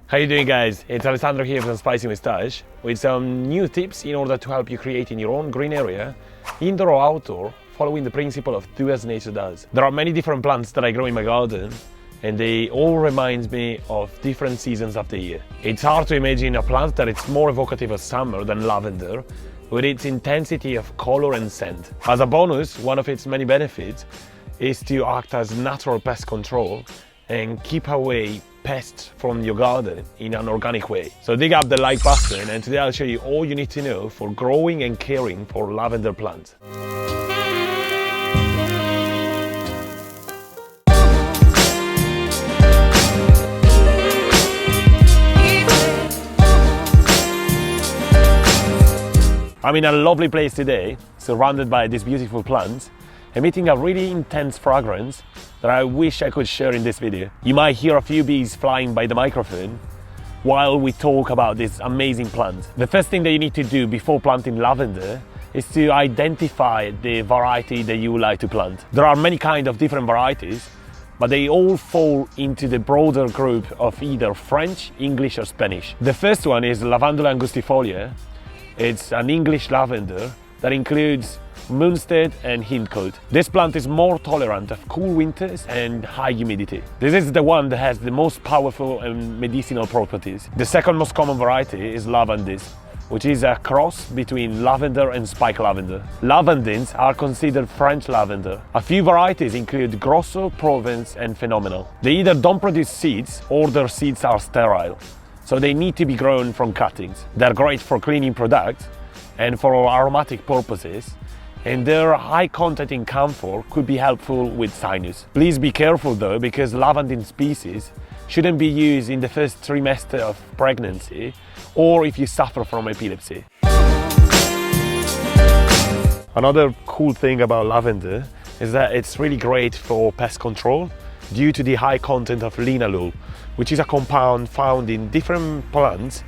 How you doing, guys? It's Lavender here from Spicymoustache with some new tips in order to help you create in your own green area, indoor or outdoor, following the principle of do as nature does. There are many different plants that I grow in my garden and they all remind me of different seasons of the year. It's hard to imagine a plant that is more evocative of summer than lavender, with its intensity of color and scent. As a bonus, one of its many benefits is to act as natural pest control and keep away pests from your garden in an organic way. So dig up the like button, and today I'll show you all you need to know for growing and caring for lavender plants. I'm in a lovely place today, surrounded by these beautiful plants, emitting a really intense fragrance that I wish I could share in this video. You might hear a few bees flying by the microphone while we talk about this amazing plant. The first thing that you need to do before planting lavender is to identify the variety that you would like to plant. There are many kinds of different varieties, but they all fall into the broader group of either French, English or Spanish. The first one is Lavandula angustifolia. It's an English lavender that includes Munstead and Hindcoat. This plant is more tolerant of cool winters and high humidity. This is the one that has the most powerful and medicinal properties. The second most common variety is Lavandis, which is a cross between lavender and spike lavender. Lavandins are considered French lavender. A few varieties include Grosso, Provence and Phenomenal. They either don't produce seeds or their seeds are sterile, so they need to be grown from cuttings. They're great for cleaning products and for aromatic purposes, and their high content in camphor could be helpful with sinus. Please be careful though, because lavandin species shouldn't be used in the first trimester of pregnancy or if you suffer from epilepsy. Another cool thing about lavender is that it's really great for pest control due to the high content of linalool, which is a compound found in different plants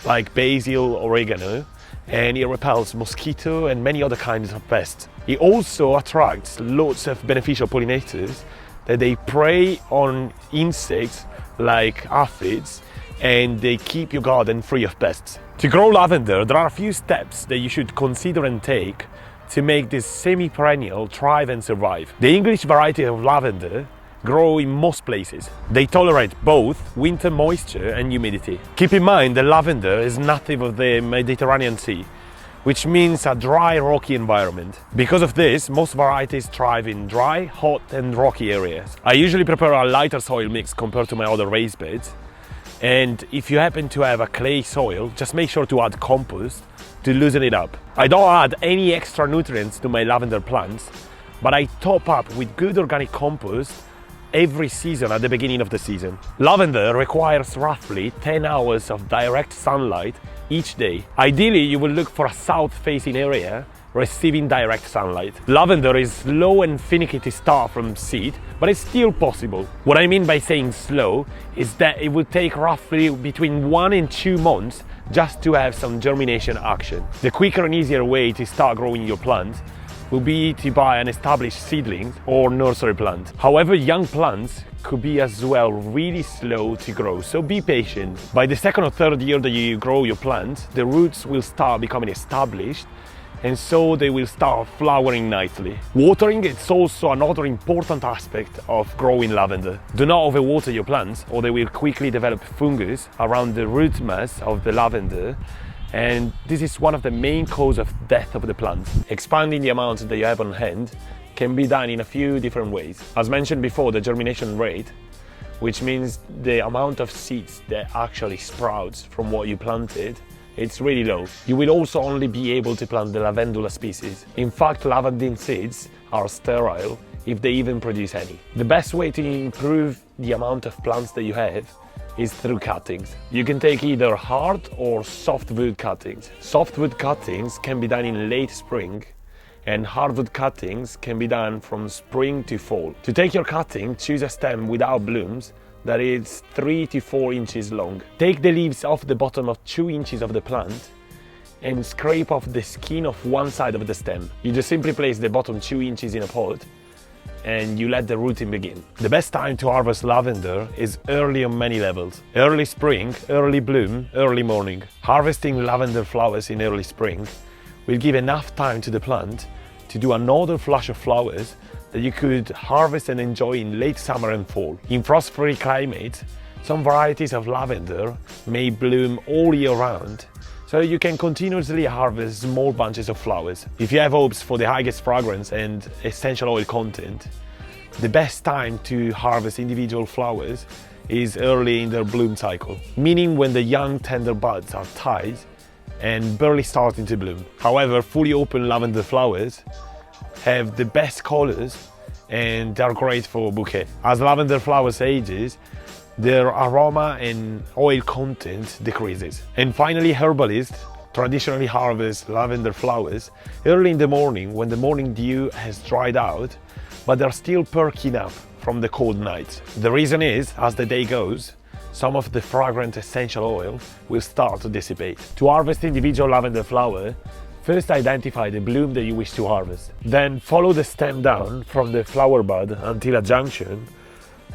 like basil, oregano, and it repels mosquito and many other kinds of pests. It also attracts lots of beneficial pollinators that they prey on insects like aphids, and they keep your garden free of pests. To grow lavender, there are a few steps that you should consider and take to make this semi-perennial thrive and survive. The English variety of lavender grow in most places. They tolerate both winter moisture and humidity. Keep in mind that lavender is native of the Mediterranean Sea, which means a dry, rocky environment. Because of this, most varieties thrive in dry, hot and rocky areas. I usually prepare a lighter soil mix compared to my other raised beds, and if you happen to have a clay soil, just make sure to add compost to loosen it up. I don't add any extra nutrients to my lavender plants, but I top up with good organic compost every season at the beginning of the season. Lavender requires roughly 10 hours of direct sunlight each day. Ideally, you will look for a south-facing area receiving direct sunlight. Lavender is slow and finicky to start from seed, but it's still possible. What I mean by saying slow is that it will take roughly between 1 and 2 months just to have some germination action. The quicker and easier way to start growing your plant will be to buy an established seedling or nursery plant. However, young plants could be as well really slow to grow, so be patient. By the second or third year that you grow your plant, the roots will start becoming established, and so they will start flowering nicely. Watering is also another important aspect of growing lavender. Do not overwater your plants or they will quickly develop fungus around the root mass of the lavender, and this is one of the main causes of death of the plant. Expanding the amount that you have on hand can be done in a few different ways. As mentioned before, the germination rate, which means the amount of seeds that actually sprouts from what you planted, it's really low. You will also only be able to plant the Lavandula species. In fact, lavandin seeds are sterile if they even produce any. The best way to improve the amount of plants that you have is through cuttings. You can take either hard or softwood cuttings. Softwood cuttings can be done in late spring, and hardwood cuttings can be done from spring to fall. To take your cutting, choose a stem without blooms that is 3 to 4 inches long. Take the leaves off the bottom of 2 inches of the plant and scrape off the skin of one side of the stem. You just simply place the bottom 2 inches in a pot and you let the rooting begin. The best time to harvest lavender is early on many levels. Early spring, early bloom, early morning. Harvesting lavender flowers in early spring will give enough time to the plant to do another flush of flowers that you could harvest and enjoy in late summer and fall. In frost-free climates, some varieties of lavender may bloom all year round, so you can continuously harvest small bunches of flowers. If you have hopes for the highest fragrance and essential oil content, the best time to harvest individual flowers is early in their bloom cycle, meaning when the young tender buds are tied and barely starting to bloom. However, fully open lavender flowers have the best colors and they're great for bouquet. As lavender flowers ages, their aroma and oil content decreases. And finally, herbalists traditionally harvest lavender flowers early in the morning when the morning dew has dried out, but they're still perking up from the cold nights. The reason is, as the day goes, some of the fragrant essential oil will start to dissipate. To harvest individual lavender flower, first identify the bloom that you wish to harvest. Then follow the stem down from the flower bud until a junction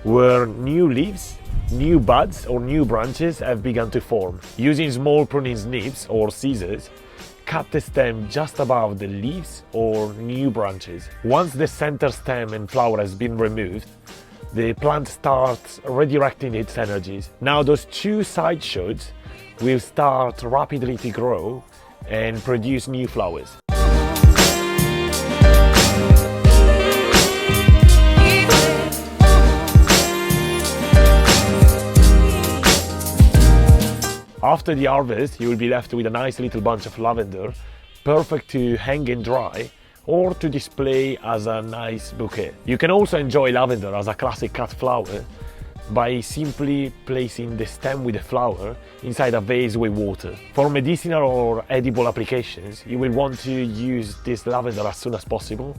where new leaves, new buds or new branches have begun to form. Using small pruning snips or scissors, cut the stem just above the leaves or new branches. Once the center stem and flower has been removed, the plant starts redirecting its energies. Now those two side shoots will start rapidly to grow and produce new flowers. After the harvest, you will be left with a nice little bunch of lavender, perfect to hang and dry or to display as a nice bouquet. You can also enjoy lavender as a classic cut flower by simply placing the stem with the flower inside a vase with water. For medicinal or edible applications, you will want to use this lavender as soon as possible,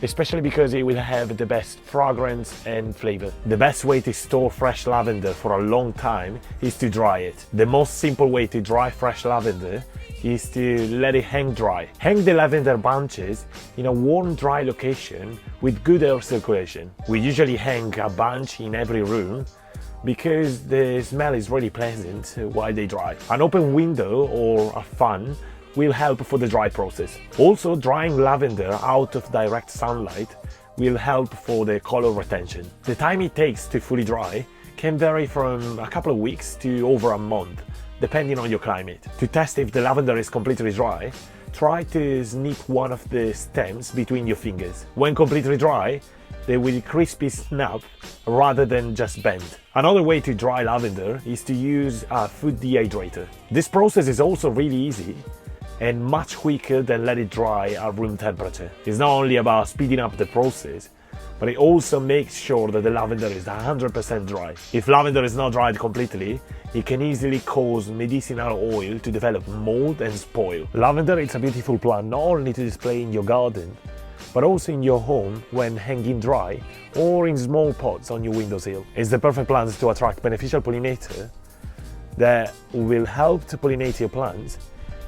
especially because it will have the best fragrance and flavor. The best way to store fresh lavender for a long time is to dry it. The most simple way to dry fresh lavender is to let it hang dry. Hang the lavender bunches in a warm, dry location with good air circulation. We usually hang a bunch in every room because the smell is really pleasant while they dry. An open window or a fan will help for the dry process. Also, drying lavender out of direct sunlight will help for the color retention. The time it takes to fully dry can vary from a couple of weeks to over a month, depending on your climate. To test if the lavender is completely dry, try to snip one of the stems between your fingers. When completely dry, they will crispy snap rather than just bend. Another way to dry lavender is to use a food dehydrator. This process is also really easy and much quicker than let it dry at room temperature. It's not only about speeding up the process, but it also makes sure that the lavender is 100% dry. If lavender is not dried completely, it can easily cause medicinal oil to develop mold and spoil. Lavender is a beautiful plant not only to display in your garden, but also in your home when hanging dry or in small pots on your windowsill. It's the perfect plant to attract beneficial pollinator that will help to pollinate your plants,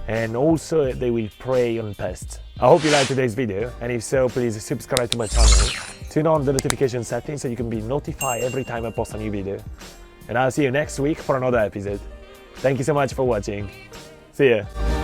and also they will prey on pests. I hope you liked today's video, and if so, please subscribe to my channel, turn on the notification settings so you can be notified every time I post a new video. And I'll see you next week for another episode. Thank you so much for watching. See ya!